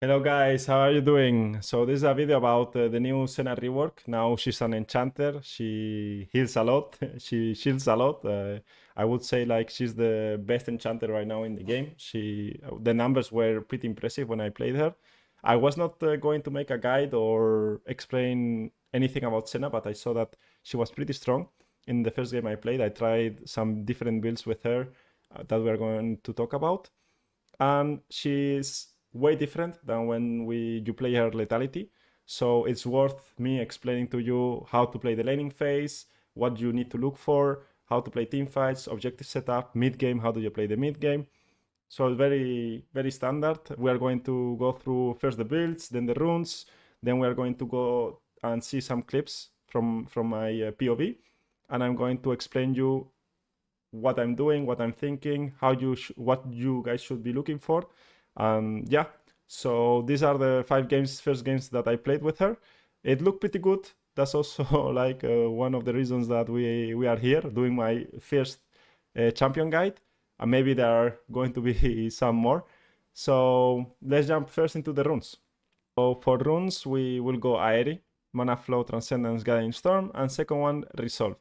Hello guys, how are you doing? So this is a video about the new Senna rework. Now she's an enchanter. She heals a lot. She shields a lot. I would say like she's the best enchanter right now in the game. The numbers were pretty impressive when I played her. I was not going to make a guide or explain anything about Senna, but I saw that she was pretty strong in the first game I played. I tried some different builds with her that we're going to talk about, and she's way different than when you play her lethality. So it's worth me explaining to you how to play the laning phase, what you need to look for, how to play team fights, objective setup, mid game, how do you play the mid game. So very, very standard. We are going to go through first the builds, then the runes, then we are going to go and see some clips from my POV, and I'm going to explain you what I'm doing, what I'm thinking, what you guys should be looking for. Yeah, so these are the first games that I played with her. It looked pretty good. That's also like one of the reasons that we are here doing my first champion guide, and maybe there are going to be some more. So let's jump first into the runes. So for runes, we will go Aeri, Mana Flow, Transcendence, Gathering Storm, and second one, Resolve.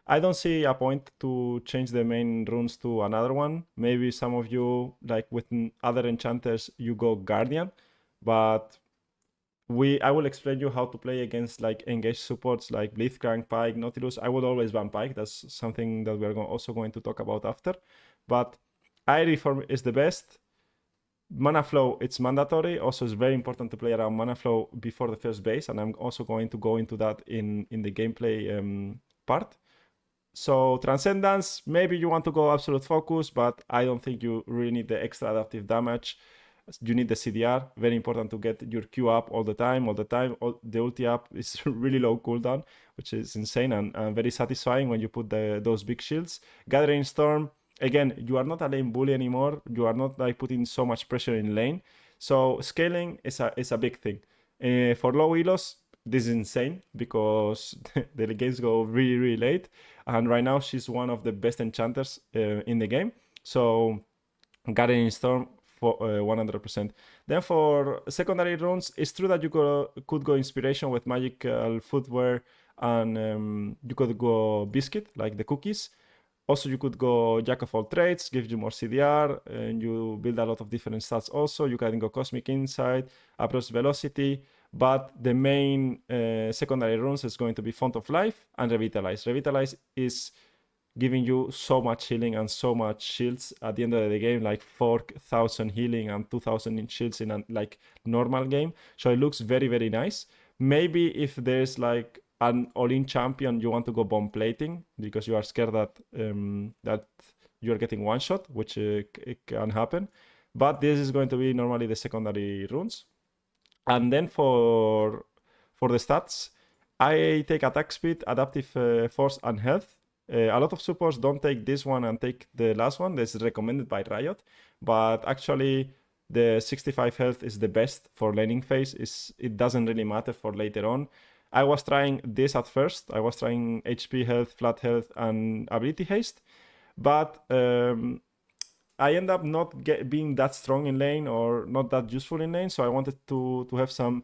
I don't see a point to change the main runes to another one. Maybe some of you, like with other enchanters, you go Guardian, but I will explain you how to play against like engaged supports like Blitzcrank, Pike, Nautilus. I would always ban Pike. That's something that we're also going to talk about after. But Aeri is the best. Mana Flow, it's mandatory. Also, it's very important to play around Mana Flow before the first base, and I'm also going to go into that in the gameplay part. So Transcendence, maybe you want to go Absolute Focus, but I don't think you really need the extra adaptive damage. You need the CDR, very important to get your Q up all the time. The ulti up is really low cooldown, which is insane and very satisfying when you put those big shields. Gathering Storm, again, you are not a lane bully anymore. You are not like putting so much pressure in lane. So scaling is a big thing. For low elos, this is insane because the games go really, really late. And right now she's one of the best enchanters in the game. So Gathering Storm for 100%. Then for secondary runes, it's true that you could go Inspiration with Magical Footwear, and you could go Biscuit, like the cookies. Also, you could go Jack of all trades, gives you more CDR, and you build a lot of different stats also. You can go Cosmic Insight, Approach Velocity, but the main secondary runes is going to be Font of Life and Revitalize. Revitalize is giving you so much healing and so much shields at the end of the game, like 4,000 healing and 2,000 in shields in a like normal game. So it looks very, very nice. Maybe if there's like an all-in champion, you want to go bomb plating because you are scared that that you're getting one shot, which it can happen. But this is going to be normally the secondary runes. And then for the stats, I take attack speed, adaptive force, and health. A lot of supports don't take this one and take the last one. This is recommended by Riot, but actually the 65 health is the best for laning phase. It doesn't really matter for later on. I was trying this at first. I was trying HP health, flat health, and ability haste, but I end up not being that strong in lane or not that useful in lane. So I wanted to have some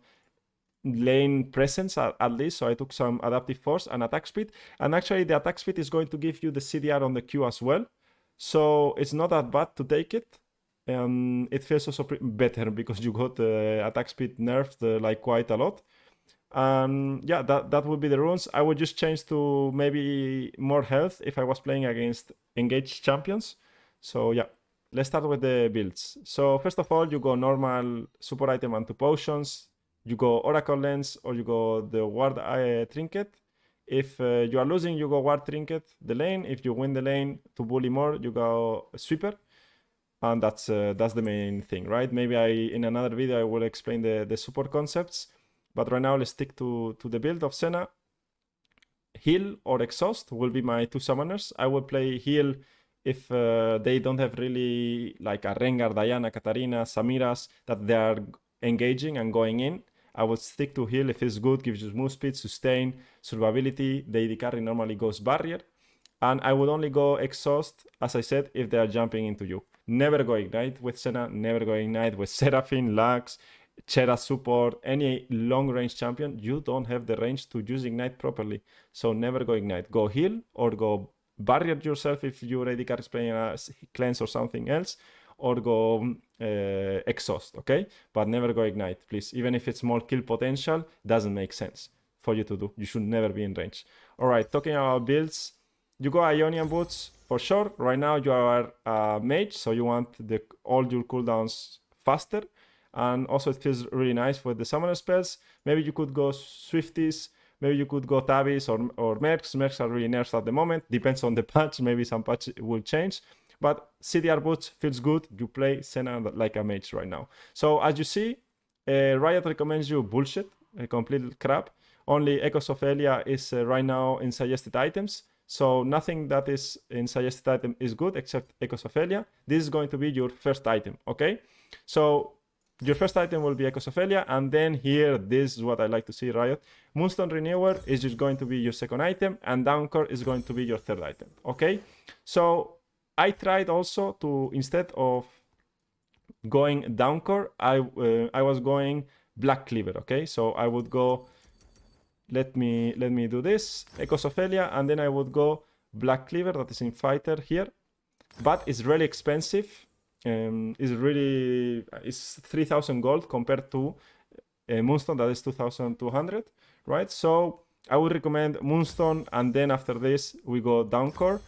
lane presence at least. So I took some adaptive force and attack speed. And actually the attack speed is going to give you the CDR on the Q as well. So it's not that bad to take it. It feels also better because you got attack speed nerfed like quite a lot. Yeah, that would be the runes. I would just change to maybe more health if I was playing against engaged champions. So yeah, let's start with the builds. So first of all, you go normal support item and 2 potions. You go Oracle Lens or you go the Ward Trinket. If you are losing, you go Ward Trinket, the lane. If you win the lane to bully more, you go Sweeper. And that's the main thing, right? Maybe in another video I will explain the support concepts. But right now let's stick to the build of Senna. Heal or Exhaust will be my 2 summoners. I will play Heal if they don't have really like a Rengar, Diana, Katarina, Samiras that they are engaging and going in. I would stick to Heal if it's good, gives you move speed, sustain, survivability. The AD carry normally goes Barrier. And I would only go Exhaust, as I said, if they are jumping into you. Never go Ignite with Senna, never go Ignite with Seraphine, Lux, Chera support, any long range champion, you don't have the range to use Ignite properly. So never go Ignite. Go heal or go barrier yourself if your AD card is playing a cleanse or something else, or go exhaust, okay? But never go Ignite, please. Even if it's more kill potential, doesn't make sense for you to do. You should never be in range. All right, talking about builds, you go Ionian boots for sure. Right now you are a mage, so you want all your cooldowns faster. And also it feels really nice for the summoner spells. Maybe you could go Swifties, maybe you could go Tabis or Mercs. Mercs are really nerfed at the moment. Depends on the patch. Maybe some patch will change. But CDR boots feels good. You play Senna like a mage right now. So as you see, Riot recommends you bullshit, complete crap. Only Echoes of Elia is right now in suggested items. So nothing that is in suggested item is good except Echoes of Elia. This is going to be your first item, okay? So your first item will be Echoes of Elia, and then here, this is what I like to see, Riot. Moonstone Renewer is just going to be your second item, and Downcore is going to be your third item, okay? So I tried also to, instead of going Downcore, I was going Black Cleaver, okay? So I would go, let me do this, Echoes of Elia, and then I would go Black Cleaver, that is in Fighter here, but it's really expensive. It's 3,000 gold compared to Moonstone, that is 2,200, right? So I would recommend Moonstone, and then after this we go Downcore,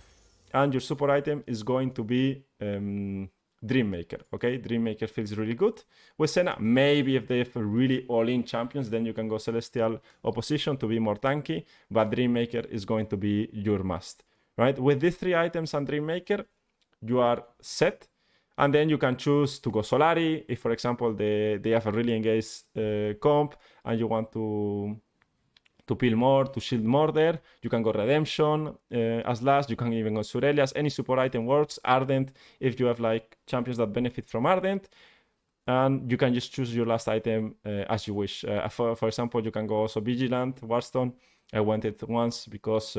and your support item is going to be Dreammaker, okay? Dreammaker feels really good. With Senna, maybe if they have really all-in champions, then you can go Celestial Opposition to be more tanky, but Dreammaker is going to be your must, right? With these three items and Dreammaker, you are set. And then you can choose to go Solari if, for example, they have a really engaged comp and you want to peel more, to shield more there. You can go Redemption as last. You can even go Surelias. Any support item works. Ardent if you have like champions that benefit from Ardent. And you can just choose your last item as you wish. For example, you can go also Vigilant, Warstone. I went it once because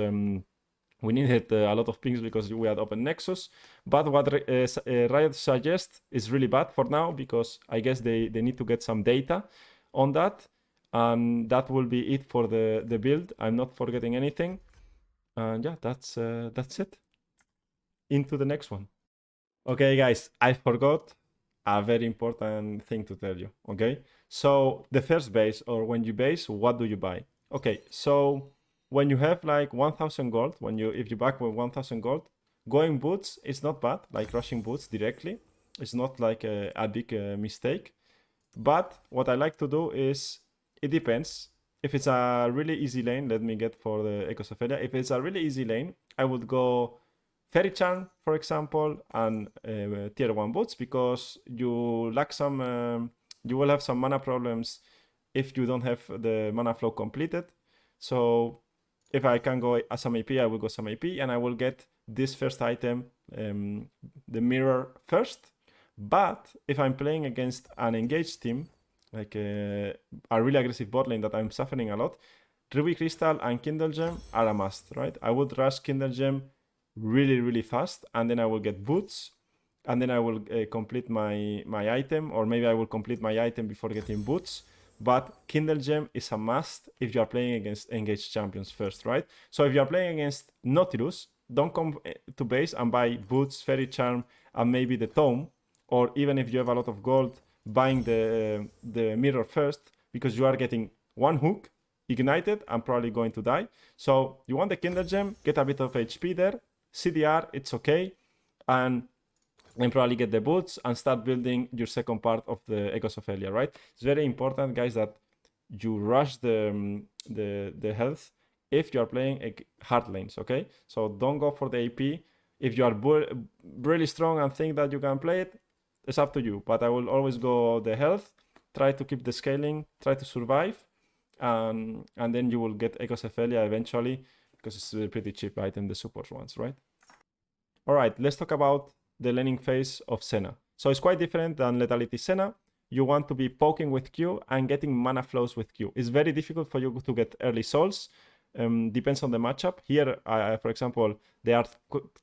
we needed a lot of pings because we had open Nexus. But what Riot suggests is really bad for now because I guess they need to get some data on that. And that will be it for the build. I'm not forgetting anything. And yeah, that's it. Into the next one. Okay, guys, I forgot a very important thing to tell you, okay? So the first base, or when you base, what do you buy? Okay, so when you have like 1,000 gold, if you back with 1,000 gold, going boots is not bad, like rushing boots directly. It's not like a big mistake. But what I like to do is, it depends. If it's a really easy lane, let me get for the Echoes of Elia. If it's a really easy lane, I would go Fairy Charm, for example, and tier 1 boots, because you lack some, you will have some mana problems if you don't have the mana flow completed. So if I can go some AP, I will go some AP, and I will get this first item, the mirror first. But if I'm playing against an engaged team, like a really aggressive bot lane that I'm suffering a lot, Ruby Crystal and Kindle Gem are a must, right? I would rush Kindle Gem really fast, and then I will get boots, and then I will complete my item, or maybe I will complete my item before getting boots. But Kindle Gem is a must if you are playing against engaged champions first, right? So if you are playing against Nautilus, don't come to base and buy boots, Fairy Charm, and maybe the Tome, or even if you have a lot of gold, buying the mirror first, because you are getting one hook, ignited, and probably going to die. So you want the Kindle Gem, get a bit of HP there, CDR, it's okay, and then probably get the boots and start building your second part of the Echoes of Elia, right? It's very important, guys, that you rush the health if you are playing hard lanes, okay? So don't go for the AP. If you are really strong and think that you can play it, it's up to you. But I will always go the health, try to keep the scaling, try to survive, and then you will get Echoes of Elia eventually, because it's a pretty cheap item, the support ones, right? All right, let's talk about the laning phase of Senna. So it's quite different than Lethality Senna. You want to be poking with Q and getting mana flows with Q. It's very difficult for you to get early souls. Depends on the matchup. Here, for example, they are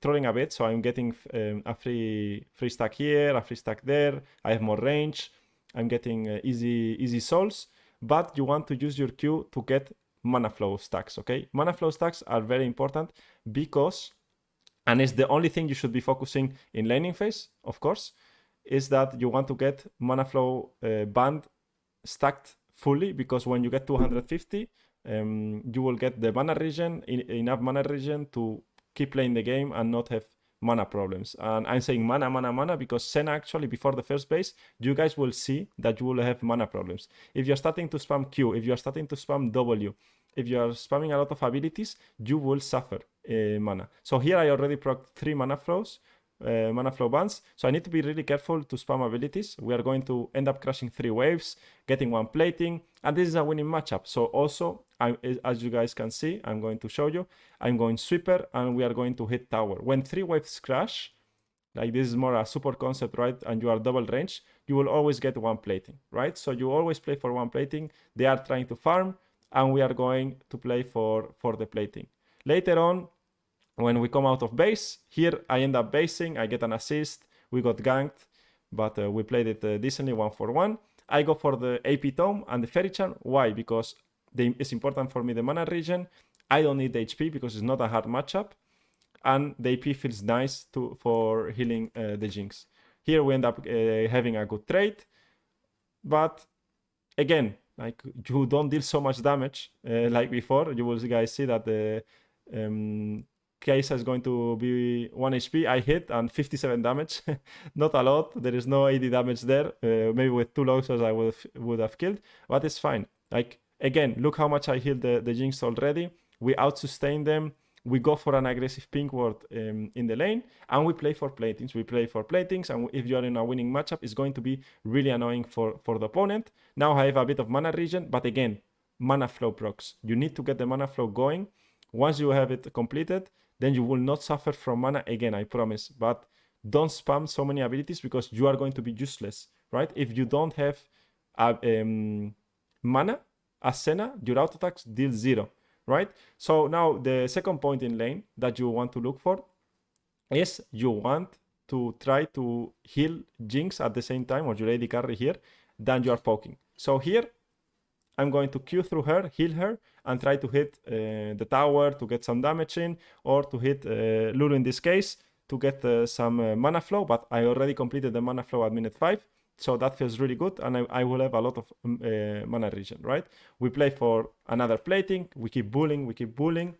trolling a bit, so I'm getting a free stack here, a free stack there. I have more range. I'm getting easy souls, but you want to use your Q to get mana flow stacks, okay? Mana flow stacks are very important because, and it's the only thing you should be focusing in laning phase, of course, is that you want to get mana flow band stacked fully, because when you get 250, you will get the mana regen, enough mana regen to keep playing the game and not have mana problems. And I'm saying mana because Senna actually, before the first base, you guys will see that you will have mana problems. If you're starting to spam Q, if you're starting to spam W, if you are spamming a lot of abilities, you will suffer mana. So here I already procced 3 mana flow bands, so I need to be really careful to spam abilities. We are going to end up crashing 3 waves, getting 1 plating, and this is a winning matchup. So also, as you guys can see, I'm going to show you, I'm going sweeper and we are going to hit tower. When 3 waves crash, like this is more a support concept, right, and you are double range, you will always get 1 plating, right? So you always play for 1 plating. They are trying to farm and we are going to play for the plating. Later on, when we come out of base, here I end up basing, I get an assist, we got ganked, but we played it decently 1-for-1. I go for the AP Tome and the Fairy Charm. Why? Because it's important for me, the mana regen. I don't need the HP because it's not a hard matchup. And the AP feels nice for healing the Jinx. Here we end up having a good trade. But again, like you don't deal so much damage like before. You will guys see that the Kaisa is going to be 1 HP. I hit and 57 damage. Not a lot. There is no 80 damage there. Maybe with 2 Loxos I would have killed, but it's fine. Like again, look how much I healed the Jinx already. We out-sustain them. We go for an aggressive pink ward in the lane, and we play for platings. We play for platings, and if you are in a winning matchup, it's going to be really annoying for the opponent. Now I have a bit of mana regen, but again, mana flow procs. You need to get the mana flow going. Once you have it completed, then you will not suffer from mana again, I promise. But don't spam so many abilities because you are going to be useless, right? If you don't have mana as Senna, your auto attacks deal 0, right? So now the second point in lane that you want to look for is you want to try to heal Jinx at the same time, or your AD carry here, than you are poking. So here, I'm going to Q through her, heal her, and try to hit the tower to get some damage in, or to hit Lulu in this case to get some mana flow, but I already completed the mana flow at minute 5, so that feels really good, and I will have a lot of mana regen, right? We play for another plating, we keep bullying,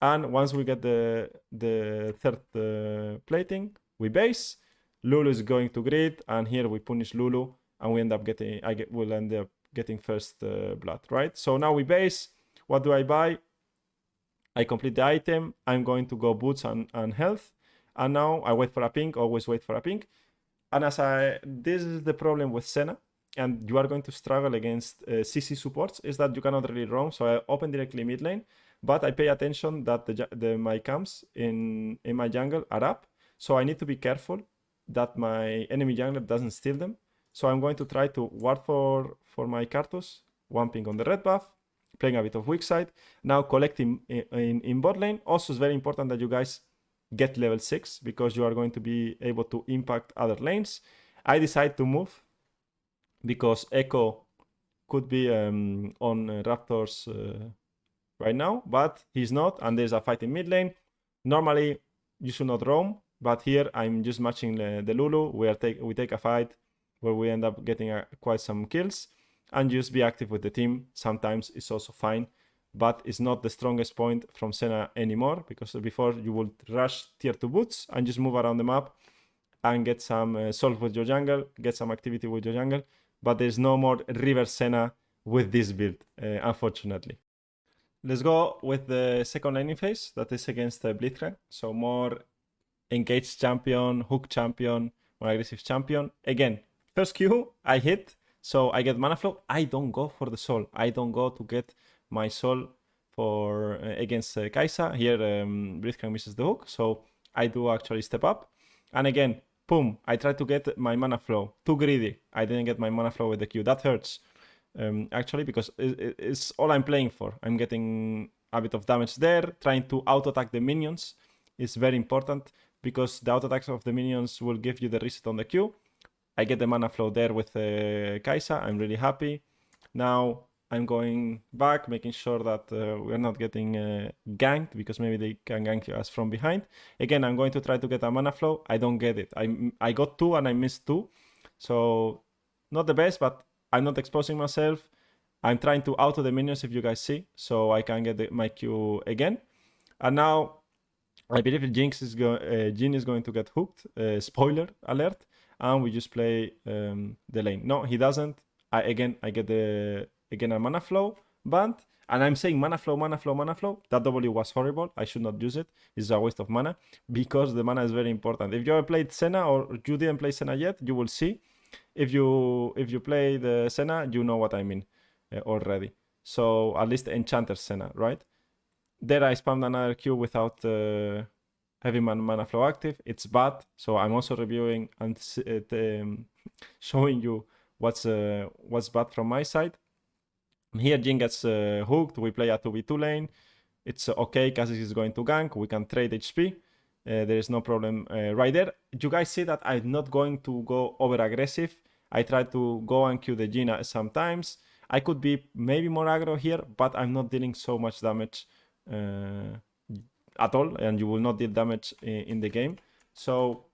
and once we get the third plating, we base, Lulu is going to grid, and here we punish Lulu, and we end up getting, we'll end up getting first blood, right? So now we base. What do I buy? I complete the item. I'm going to go boots and health. And now I wait for a pink, always wait for a pink. And this is the problem with Senna, and you are going to struggle against CC supports, is that you cannot really roam. So I open directly mid lane, but I pay attention that my camps in my jungle are up. So I need to be careful that my enemy jungler doesn't steal them. So I'm going to try to ward for my Cartus, 1 ping on the red buff, playing a bit of weak side. Now collecting in bot lane. Also, it's very important that you guys get level 6 because you are going to be able to impact other lanes. I decide to move because Echo could be on Raptors right now, but he's not, and there's a fight in mid lane. Normally, you should not roam, but here I'm just matching the Lulu. We take a fight where we end up getting quite some kills, and just be active with the team. Sometimes it's also fine, but it's not the strongest point from Senna anymore, because before you would rush tier 2 boots and just move around the map and get some solve with your jungle, get some activity with your jungle, but there's no more river Senna with this build, unfortunately. Let's go with the second laning phase, that is against Blitzcrank. So more engaged champion, hook champion, more aggressive champion. Again, first Q, I hit, so I get mana flow. I don't go for the soul. I don't go to get my soul for against Kaisa. Here, Blitzcrank misses the hook, so I do actually step up. And again, boom, I try to get my mana flow. Too greedy. I didn't get my mana flow with the Q. That hurts, actually, because it's all I'm playing for. I'm getting a bit of damage there. Trying to auto-attack the minions is very important, because the auto-attacks of the minions will give you the reset on the Q. I get the mana flow there with Kaisa. I'm really happy. Now I'm going back, making sure that we're not getting ganked, because maybe they can gank us from behind. Again, I'm going to try to get a mana flow. I don't get it. I got 2 and I missed 2. So not the best, but I'm not exposing myself. I'm trying to auto the minions, if you guys see, so I can get my Q again. And now I believe Jin is going to get hooked. Spoiler alert. And we just play the lane. No, he doesn't. I get a mana flow band. And I'm saying mana flow, mana flow, mana flow. That W was horrible. I should not use it. It's a waste of mana, because the mana is very important. If you ever played Senna, or you didn't play Senna yet, you will see. If you play the Senna, you know what I mean already. So at least Enchanter Senna, right? There I spammed another Q without having mana flow active. It's bad. So I'm also reviewing and showing you what's bad from my side. Here Jin gets hooked. We play a 2v2 lane. It's okay. Kha'Zix is going to gank. We can trade HP. There is no problem right there. You guys see that I'm not going to go over aggressive. I try to go and Q the Jin sometimes. I could be maybe more aggro here, but I'm not dealing so much damage at all, and you will not deal damage in the game. So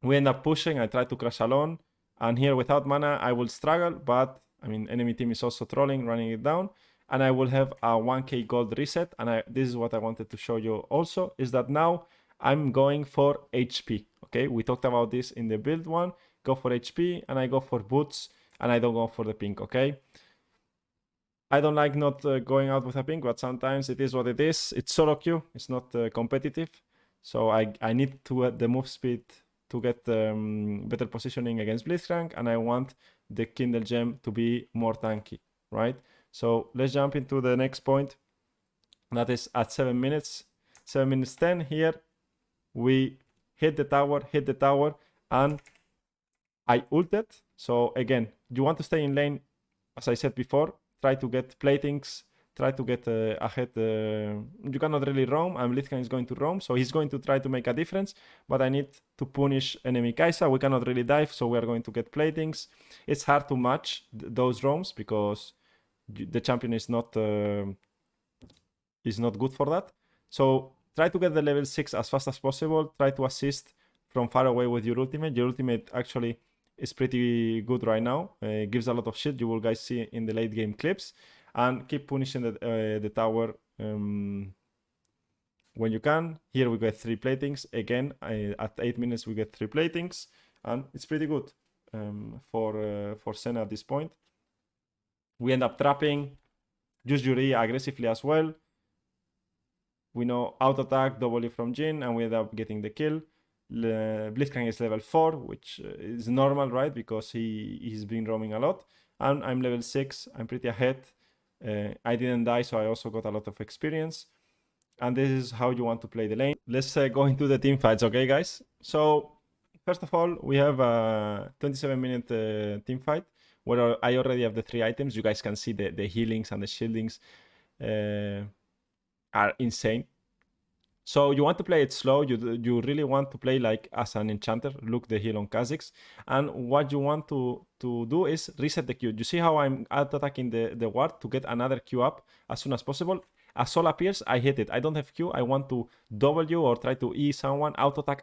we end up pushing. I try to crash alone, and here without mana I will struggle, but I mean enemy team is also trolling, running it down, and I will have a 1k gold reset. And this is what I wanted to show you also, is that now I'm going for HP. Okay, we talked about this in the build one. Go for HP, and I go for boots, and I don't go for the pink. Okay, I don't like not going out with a pink, but sometimes it is what it is. It's solo queue. It's not competitive. So I need to the move speed to get better positioning against Blitzcrank, and I want the Kindle Gem to be more tanky, right? So let's jump into the next point. That is at 7 minutes. 7 minutes 10 here. We hit the tower, and I ulted. So again, you want to stay in lane, as I said before. Try to get platings, try to get ahead. You cannot really roam, and Blitzcrank is going to roam, so he's going to try to make a difference, but I need to punish enemy Kaisa. We cannot really dive, so we are going to get platings. It's hard to match those roams, because the champion is not good for that. So try to get the level 6 as fast as possible. Try to assist from far away with your ultimate. Your ultimate actually is pretty good right now. Gives a lot of shit. You will guys see in the late game clips. And keep punishing the tower when you can. Here we get 3 platings. Again, at 8 minutes we get 3 platings. And it's pretty good for Senna at this point. We end up trapping. Use Yuri aggressively as well. We know auto attack, W from Jin, and we end up getting the kill. Blitzcrank is level 4, which is normal, right? Because he's been roaming a lot. And I'm level 6. I'm pretty ahead. I didn't die, so I also got a lot of experience. And this is how you want to play the lane. Let's go into the team fights, okay, guys? So first of all, we have a 27-minute team fight where I already have the 3 items. You guys can see the healings and the shieldings are insane. So you want to play it slow. You really want to play like as an enchanter. Look the heal on Kha'Zix. And what you want to do is reset the Q. You see how I'm auto-attacking the ward to get another Q up as soon as possible? As Sol appears, I hit it. I don't have Q. I want to W or try to E someone. Auto-attack,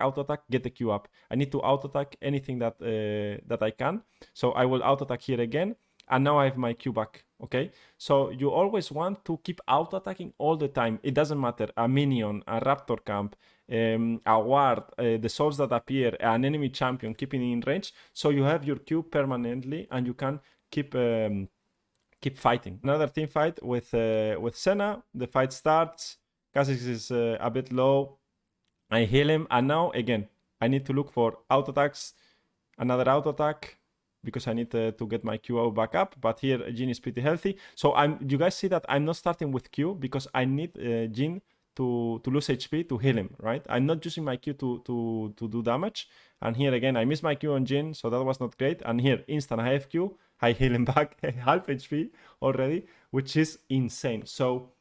get the Q up. I need to auto-attack anything that I can. So I will auto-attack here again. And now I have my Q back, okay? So you always want to keep auto-attacking all the time. It doesn't matter, a minion, a raptor camp, a ward, the souls that appear, an enemy champion, keeping in range. So you have your Q permanently and you can keep fighting. Another team fight with Senna. The fight starts. Kha'Zix is a bit low. I heal him, and now again, I need to look for auto-attacks, another auto-attack, because I need to get my Q back up. But here Jin is pretty healthy. So you guys see that I'm not starting with Q because I need Jin to lose HP to heal him, right? I'm not using my Q to do damage. And here again, I missed my Q on Jin, so that was not great. And here, instant I have Q, I heal him back half HP already, which is insane. So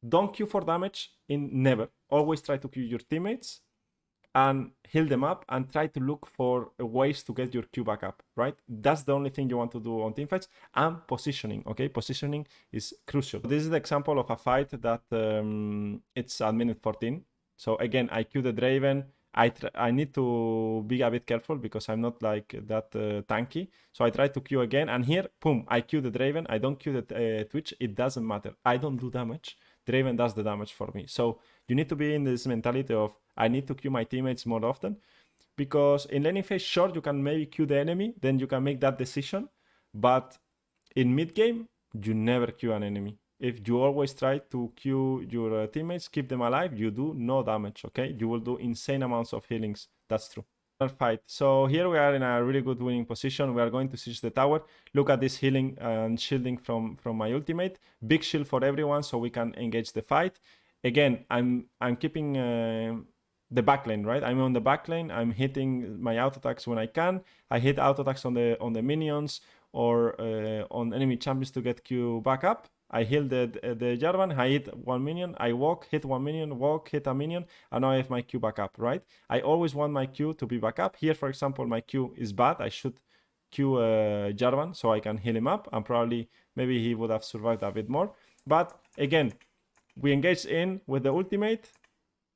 don't Q for damage, never. Always try to Q your teammates. and heal them up and try to look for ways to get your Q back up, right? That's the only thing you want to do on teamfights. And positioning, okay? Positioning is crucial. This is the example of a fight that it's at minute 14. So again, I Q the Draven. I need to be a bit careful because I'm not like that tanky. So I try to Q again, and here, boom, I Q the Draven. I don't Q the Twitch. It doesn't matter. I don't do damage. Draven does the damage for me. So you need to be in this mentality of I need to Q my teammates more often, because in laning phase, sure, you can maybe Q the enemy, then you can make that decision. But in mid game, you never Q an enemy. If you always try to Q your teammates, keep them alive, you do no damage, okay? You will do insane amounts of healings. That's true. Fight. So here we are in a really good winning position. We are going to siege the tower. Look at this healing and shielding from my ultimate. Big shield for everyone so we can engage the fight. Again, I'm keeping the backline, right? I'm on the backline. I'm hitting my auto attacks when I can. I hit auto attacks on the minions or on enemy champions to get Q back up. I heal the Jarvan, I hit one minion, I walk, hit one minion, walk, hit a minion, and now I have my Q back up, right? I always want my Q to be back up. Here, for example, my Q is bad. I should Q Jarvan so I can heal him up, and probably maybe he would have survived a bit more. But again, we engage in with the ultimate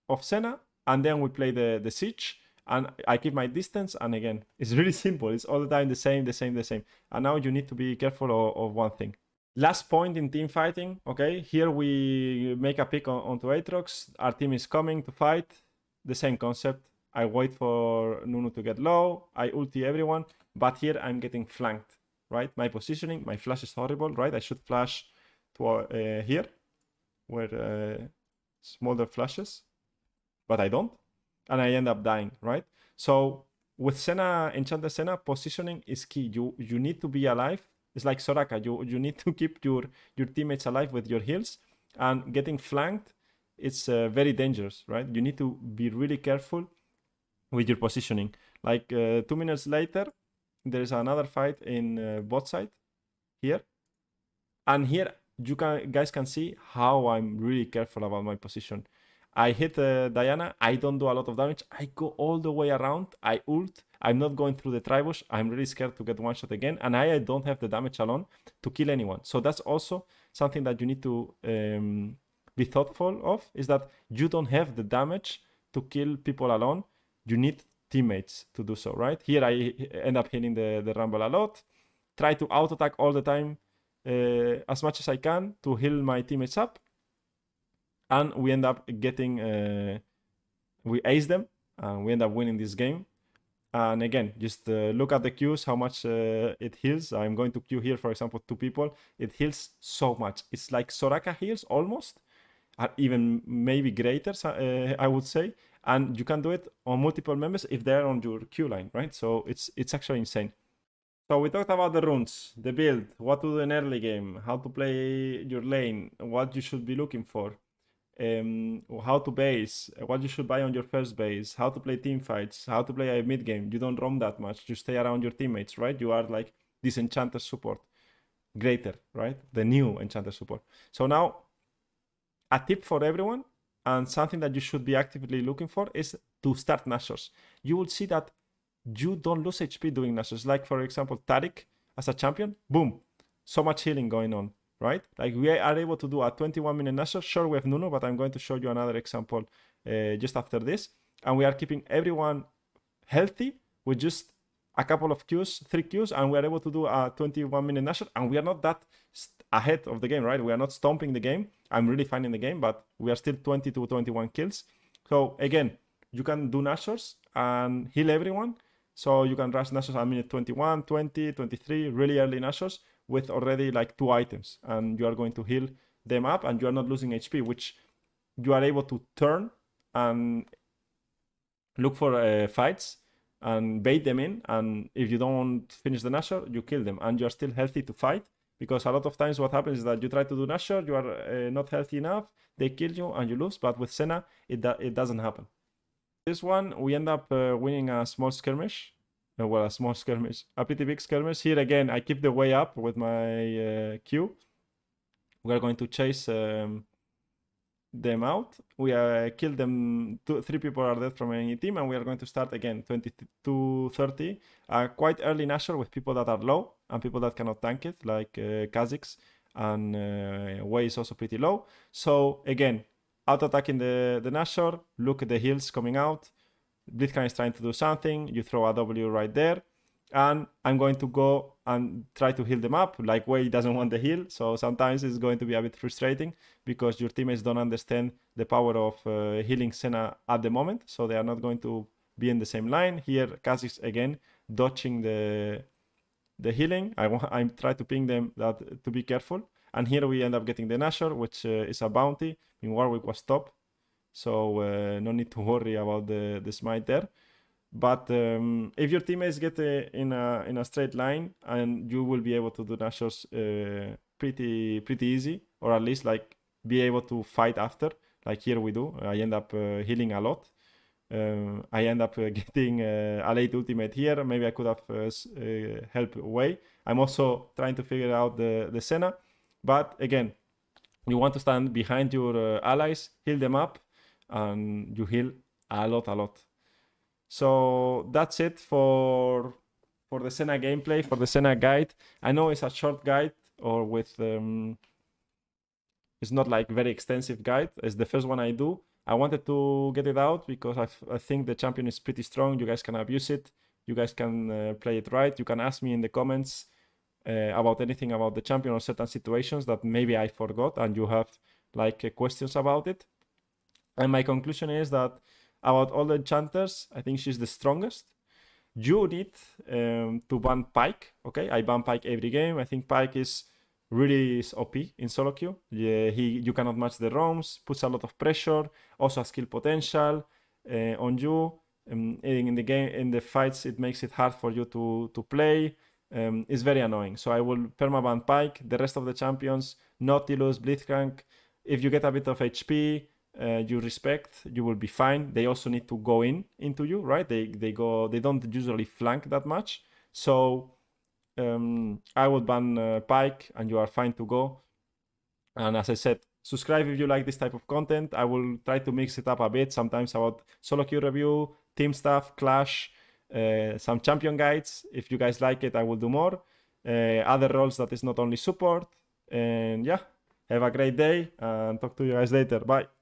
of Senna, and then we play the siege, and I keep my distance, and again, it's really simple. It's all the time the same. And now you need to be careful of one thing. Last point in team fighting, okay? Here we make a pick onto Aatrox. Our team is coming to fight. The same concept. I wait for Nunu to get low. I ulti everyone. But here I'm getting flanked, right? My positioning, my flash is horrible, right? I should flash to here, where smaller flashes. But I don't. And I end up dying, right? So with Senna, Enchanter Senna, positioning is key. You need to be alive. It's like Soraka, you need to keep your teammates alive with your heals, and getting flanked, it's very dangerous, right? You need to be really careful with your positioning. Like 2 minutes later, there's another fight in bot side here. And here, you guys can see how I'm really careful about my position. I hit Diana, I don't do a lot of damage. I go all the way around, I ult. I'm not going through the tribush. I'm really scared to get one shot again. And I don't have the damage alone to kill anyone. So that's also something that you need to be thoughtful of, is that you don't have the damage to kill people alone. You need teammates to do so, right? Here I end up hitting the Rumble a lot. Try to auto-attack all the time as much as I can to heal my teammates up. And we end up getting, we ace them, and we end up winning this game. And again, just look at the Qs, how much it heals. I'm going to Q here, for example, 2 people. It heals so much. It's like Soraka heals almost, even maybe greater, I would say. And you can do it on multiple members if they're on your Q line, right? So it's actually insane. So we talked about the runes, the build, what to do in early game, how to play your lane, what you should be looking for. How to base, what you should buy on your first base, how to play team fights, how to play a mid game. You don't roam that much, you stay around your teammates, right? You are like this Enchanter support, greater, right? The new Enchanter support. So now, a tip for everyone, and something that you should be actively looking for, is to start Nashors. You will see that you don't lose HP doing Nashors. Like, for example, Taric as a champion, boom, so much healing going on. Right? Like, we are able to do a 21-minute Nashor. Sure, we have Nunu, but I'm going to show you another example just after this. And we are keeping everyone healthy with just a couple of Qs, 3 Qs, and we are able to do a 21-minute Nashor. And we are not that ahead of the game, right? We are not stomping the game. I'm really fine in the game, but we are still 20 to 21 kills. So again, you can do Nashors and heal everyone. So you can rush Nashors at minute 21, 20, 23, really early Nashors, with already like 2 items, and you are going to heal them up, and you are not losing HP, which you are able to turn and look for fights and bait them in, and if you don't finish the Nashor, you kill them, and you are still healthy to fight, because a lot of times what happens is that you try to do Nashor, you are not healthy enough, they kill you and you lose. But with Senna, it doesn't happen. This one, we end up winning a small skirmish. Well, a small skirmish, a pretty big skirmish. Here again, I keep the way up with my Q. We are going to chase them out. We killed them. 3 people are dead from any team, and we are going to start again 22-30. Quite early Nashor with people that are low and people that cannot tank it, like Kha'Zix, and Wei is also pretty low. So again, auto-attacking the Nashor, look at the heals coming out. Blitzcrank is trying to do something, you throw a W right there, and I'm going to go and try to heal them up. Like Wei doesn't want the heal, so sometimes it's going to be a bit frustrating because your teammates don't understand the power of healing Senna at the moment, so they are not going to be in the same line. Here, Kha'Zix again dodging the healing. I try to ping them that to be careful, and here we end up getting the Nashor, which is a bounty. In Warwick was top, so no need to worry about the smite there. But if your teammates get in a straight line, and you will be able to do Nashors pretty easy, or at least like be able to fight after, like here we do. I end up healing a lot. I end up getting a late ultimate here. Maybe I could have helped Wei. I'm also trying to figure out the Senna, but again, you want to stand behind your allies, heal them up, and you heal a lot. So that's it for the Senna gameplay, for the Senna guide. I know it's a short guide, or with it's not like very extensive guide. It's the first one I do. I wanted to get it out because I think the champion is pretty strong. You guys can abuse it. You guys can play it right. You can ask me in the comments about anything about the champion or certain situations that maybe I forgot and you have like questions about it. And my conclusion is that about all the enchanters, I think she's the strongest. You need to ban Pyke. Okay, I ban Pyke every game. I think Pyke is really OP in solo queue. Yeah, you cannot match the roams, puts a lot of pressure, also a skill potential on you. In the game, in the fights, it makes it hard for you to play. It's very annoying. So I will permaban Pyke. The rest of the champions, Nautilus, Blitzcrank. If you get a bit of HP, you respect, you will be fine. They also need to go into you, right? They don't usually flank that much. So I would ban Pyke and you are fine to go. And as I said, subscribe if you like this type of content. I will try to mix it up a bit, sometimes about solo queue review, team stuff, clash, some champion guides. If you guys like it, I will do more. Other roles that is not only support. And yeah, have a great day and talk to you guys later. Bye.